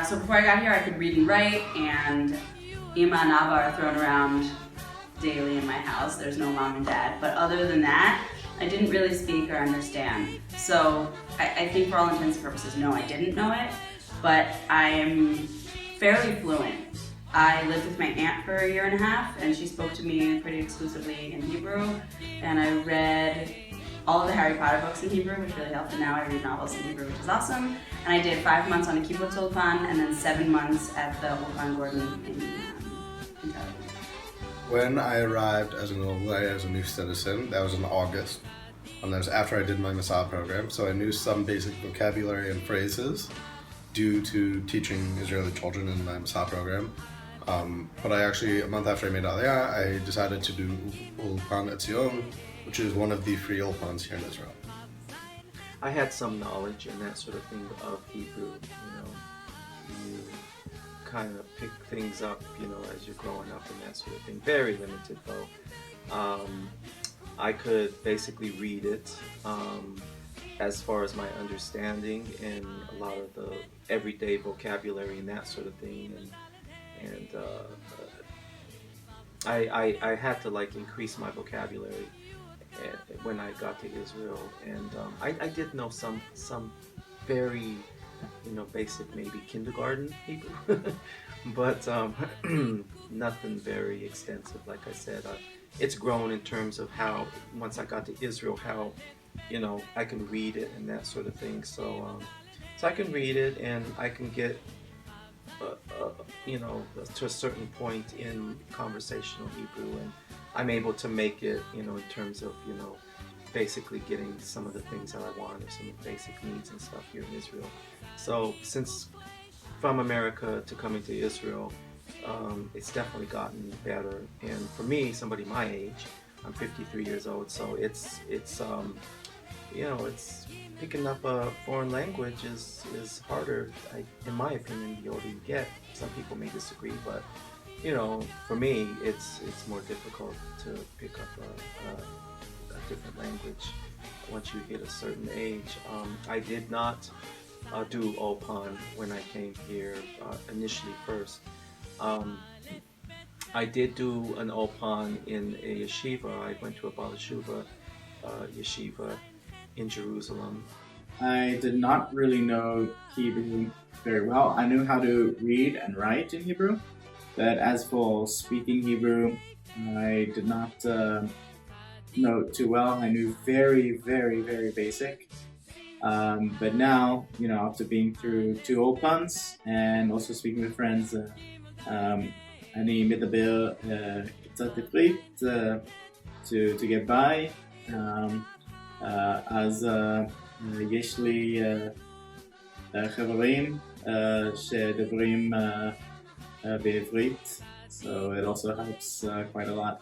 So before I got here, I could read and write, and Ima and Abba are thrown around daily in my house. There's no mom and dad. But other than that, I didn't really speak or understand. So I think for all intents and purposes, no, I didn't know it, but I am fairly fluent. I lived with my aunt for a year and a half, and she spoke to me pretty exclusively in Hebrew, and I read all of the Harry Potter books in Hebrew, which really helped, and now I read novels in Hebrew, which is awesome. And I did 5 months on a kibbutz Ulpan, and then 7 months at the Ulpan Gordon in Tel Aviv. When I arrived as an Olim, as a new citizen, that was in August. And that was after I did my Masad program, so I knew some basic vocabulary and phrases due to teaching Israeli children in my Masad program. But I actually, a month after I made Aliyah, I decided to do Ulpan Etzion, which is one of the free Ulpans here in Israel. I had some knowledge and that sort of thing of Hebrew. You kind of pick things up, as you're growing up and that sort of thing. Very limited though. I could basically read it as far as my understanding and a lot of the everyday vocabulary and that sort of thing. And I had to increase my vocabulary when I got to Israel, and I did know some very basic, maybe kindergarten Hebrew, but nothing very extensive. Like I said, it's grown in terms of how once I got to Israel, how I can read it and that sort of thing. So I can read it and I can get to a certain point in conversational Hebrew, and I'm able to make it, in terms of, basically getting some of the things that I want or some of the basic needs and stuff here in Israel. So since from America to coming to Israel, it's definitely gotten better. And for me, somebody my age, I'm 53 years old, so it's picking up a foreign language is harder, in my opinion, the older you get. Some people may disagree, but for me, it's more difficult to pick up a different language once you hit a certain age. I did not do Ulpan when I came here initially first. I did do an Ulpan in a yeshiva. I went to a Baal Teshuva yeshiva in Jerusalem. I did not really know Hebrew very well. I knew how to read and write in Hebrew, but as for speaking Hebrew, I did not know too well. I knew very, very, very basic. But now, after being through 2 Ulpans and also speaking with friends, אני מדבר קצת עברית to get by. אז יש לי חברים שדברים בעברית, so it also helps quite a lot.